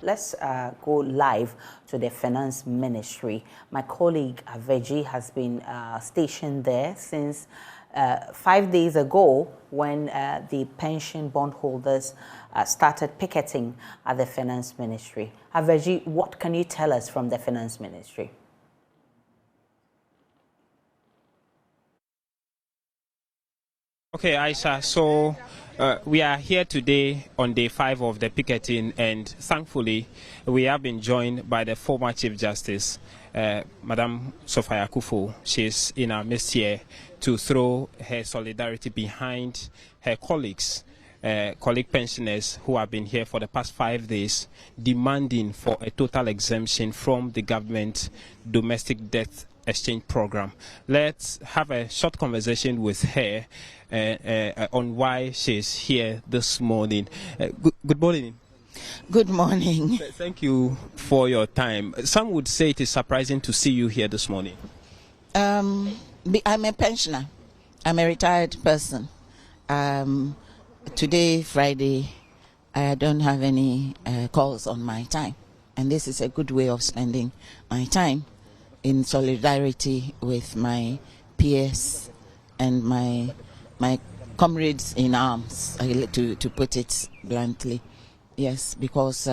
let's go live to the Finance Ministry. My colleague Averagi has been stationed there since 5 days ago when the pension bondholders started picketing at the Finance Ministry. Averagi, what can you tell us from the Finance Ministry? Okay, Aisha, so we are here today on day 5 of the picketing, and thankfully we have been joined by the former Chief Justice, Madam Sophia Akuffo. She's in our midst here to throw her solidarity behind her colleagues, colleague pensioners who have been here for the past 5 days demanding for a total exemption from the government domestic debt exchange program. Let's have a short conversation with her on why she's here this morning. Good morning. Good morning. Thank you for your time. Some would say it is surprising to see you here this morning. I'm a pensioner. I'm a retired person. Today, Friday, I don't have any calls on my time. And this is a good way of spending my time in solidarity with my peers and my comrades in arms, to put it bluntly. Yes, because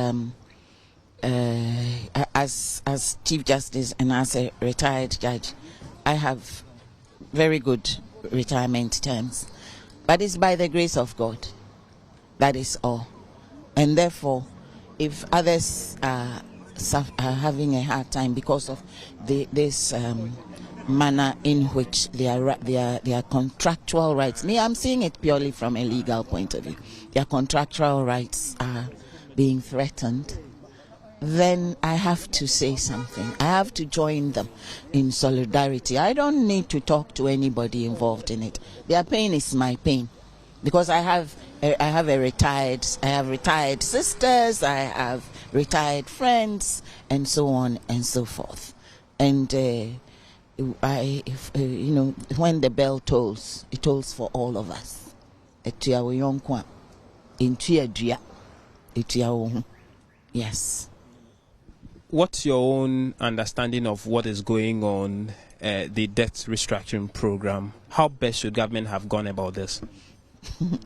as Chief Justice and as a retired judge, I have very good retirement terms. But it's by the grace of God. That is all. And therefore, if others are having a hard time because of this manner in which their contractual rights, I'm seeing it purely from a legal point of view, their contractual rights are being threatened, then I have to say something. I have to join them in solidarity. I don't need to talk to anybody involved in it. Their pain is my pain, because I have retired sisters, I have retired friends, and so on and so forth. And when the bell tolls, it tolls for all of us. Yes. What's your own understanding of what is going on, the debt restructuring program? How best should government have gone about this?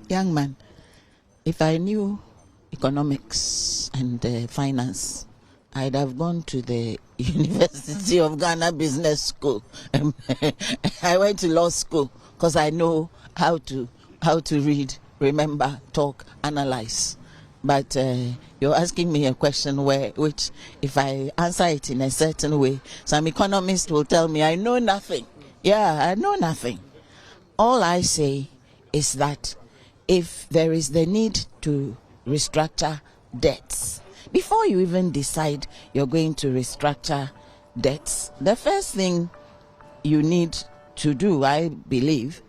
Young man, if I knew economics and finance, I'd have gone to the University of Ghana Business School. I went to law school because I know how to read, remember, talk, analyze. But you're asking me a question which, if I answer it in a certain way, some economist will tell me I know nothing. Yeah, I know nothing. All I say is that if there is the need to restructure debts, before you even decide you're going to restructure debts, the first thing you need to do, I believe,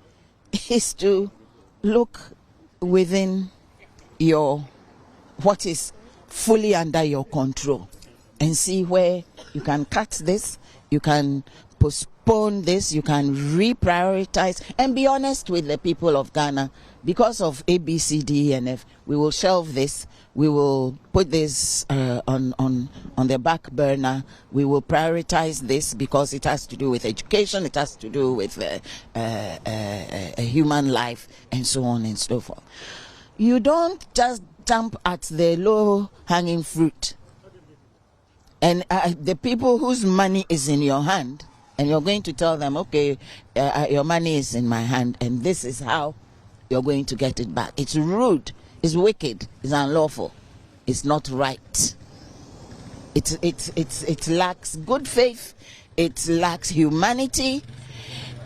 is to look within what is fully under your control and see where you can cut this, you can postpone this, you can reprioritize, and be honest with the people of Ghana. Because of A, B, C, D, E, and F, we will shelve this, we will put this on the back burner, we will prioritize this because it has to do with education, it has to do with a human life, and so on and so forth. You don't just jump at the low-hanging fruit. And the people whose money is in your hand, and you're going to tell them, okay, your money is in my hand, and this is how you're going to get it back. It's rude, it's wicked, it's unlawful, it's not right. It lacks good faith, it lacks humanity,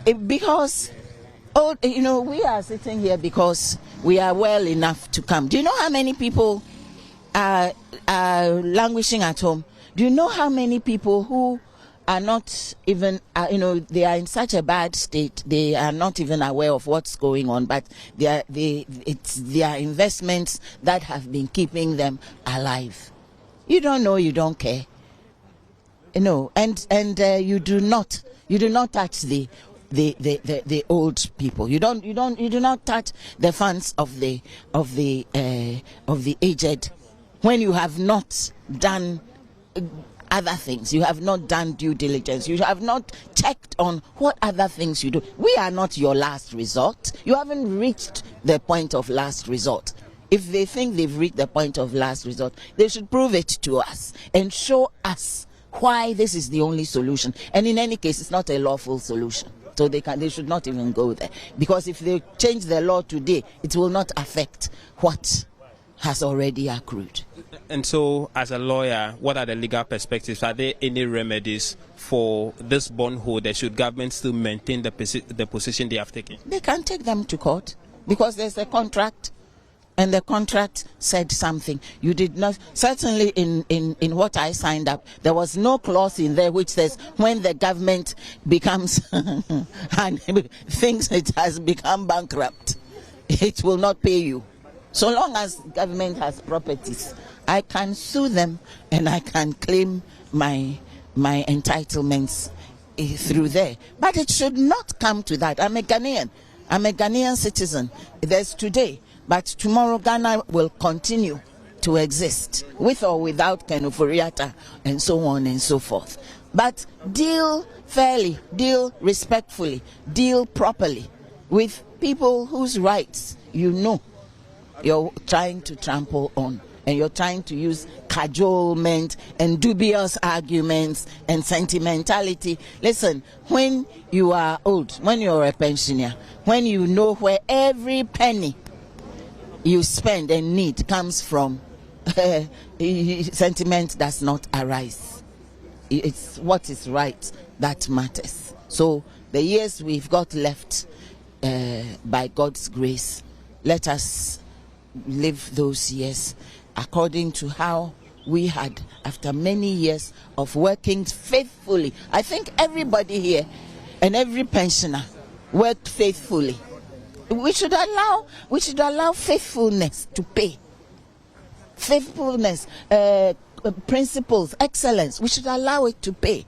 because we are sitting here because we are well enough to come. Do you know how many people are languishing at home? Do you know how many people who are not even, they are in such a bad state, they are not even aware of what's going on, but it's their investments that have been keeping them alive. You don't know, you don't care. And you do not touch the old people. You do not touch the funds of the aged when you have not done other things. You have not done due diligence. You have not checked on what other things you do. We are not your last resort. You haven't reached the point of last resort. If they think they've reached the point of last resort, they should prove it to us and show us why this is the only solution. And in any case, it's not a lawful solution. So they should not even go there. Because if they change the law today, it will not affect what has already accrued. And so, as a lawyer, what are the legal perspectives? Are there any remedies for this bondholder? Should government still maintain the position they have taken? They can take them to court because there's a contract, and the contract said something. You did not, certainly in what I signed up, there was no clause in there which says when the government becomes and thinks it has become bankrupt, it will not pay you. So long as government has properties, I can sue them and I can claim my entitlements through there. But it should not come to that. I'm a Ghanaian. I'm a Ghanaian citizen. There's today, but tomorrow Ghana will continue to exist with or without Kenuforiata and so on and so forth. But deal fairly, deal respectfully, deal properly with people whose rights you know you're trying to trample on, and you're trying to use cajolement and dubious arguments and sentimentality. Listen, when you are old, when you're a pensioner, when you know where every penny you spend and need comes from, sentiment does not arise. It's what is right that matters. So the years we've got left, by God's grace, let us live those years according to how we had, after many years of working faithfully. I think everybody here and every pensioner worked faithfully. We should allow faithfulness to pay. Faithfulness, principles, excellence, we should allow it to pay.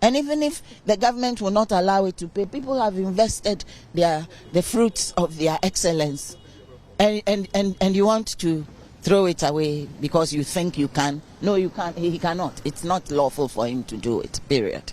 And even if the government will not allow it to pay, people have invested the fruits of their excellence. And you want to throw it away because you think you can. No, you can't. He cannot. It's not lawful for him to do it, period.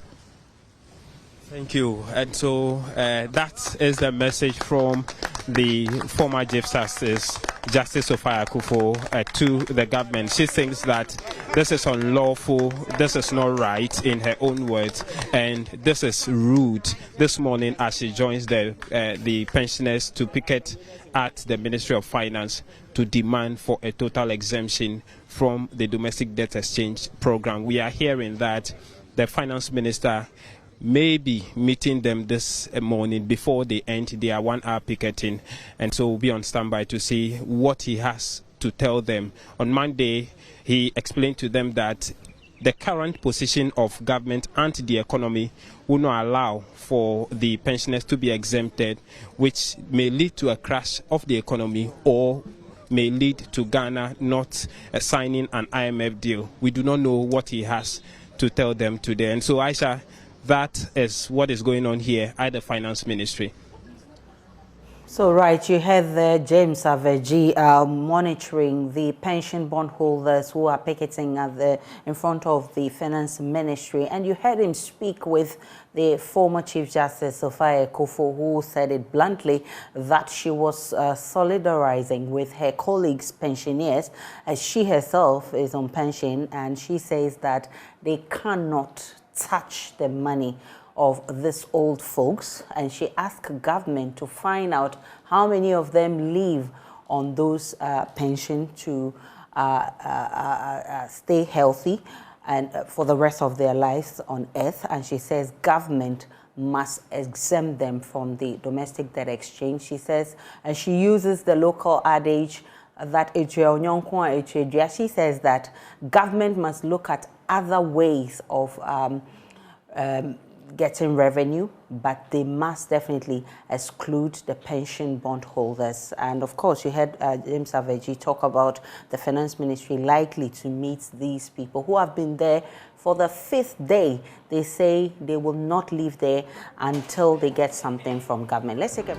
Thank you. And so that is the message from the former Chief Justice, Justice Sophia Akuffo, to the government. She thinks that this is unlawful, this is not right in her own words, and this is rude. This morning, as she joins the pensioners to picket at the Ministry of Finance to demand for a total exemption from the domestic debt exchange program. We are hearing that the finance minister may be meeting them this morning before they end their 1 hour picketing, and so we'll be on standby to see what he has to tell them. On Monday, he explained to them that the current position of government and the economy will not allow for the pensioners to be exempted, which may lead to a crash of the economy or may lead to Ghana not signing an IMF deal. We do not know what he has to tell them today. And so, Aisha, that is what is going on here at the Finance Ministry. So, right, you had there James Averagi monitoring the pension bondholders who are picketing in front of the Finance Ministry. And you heard him speak with the former Chief Justice, Sophia Akuffo, who said it bluntly that she was solidarizing with her colleagues, pensioners, as she herself is on pension. And she says that they cannot touch the money of these old folks, and she asked government to find out how many of them live on those pensions to stay healthy and for the rest of their lives on earth. And she says government must exempt them from the domestic debt exchange. She says, and she uses the local adage that she says that government must look at other ways of getting revenue, but they must definitely exclude the pension bondholders. And of course, you heard James Averagi talk about the Finance Ministry likely to meet these people who have been there for the 5th day. They say they will not leave there until they get something from government. Let's take a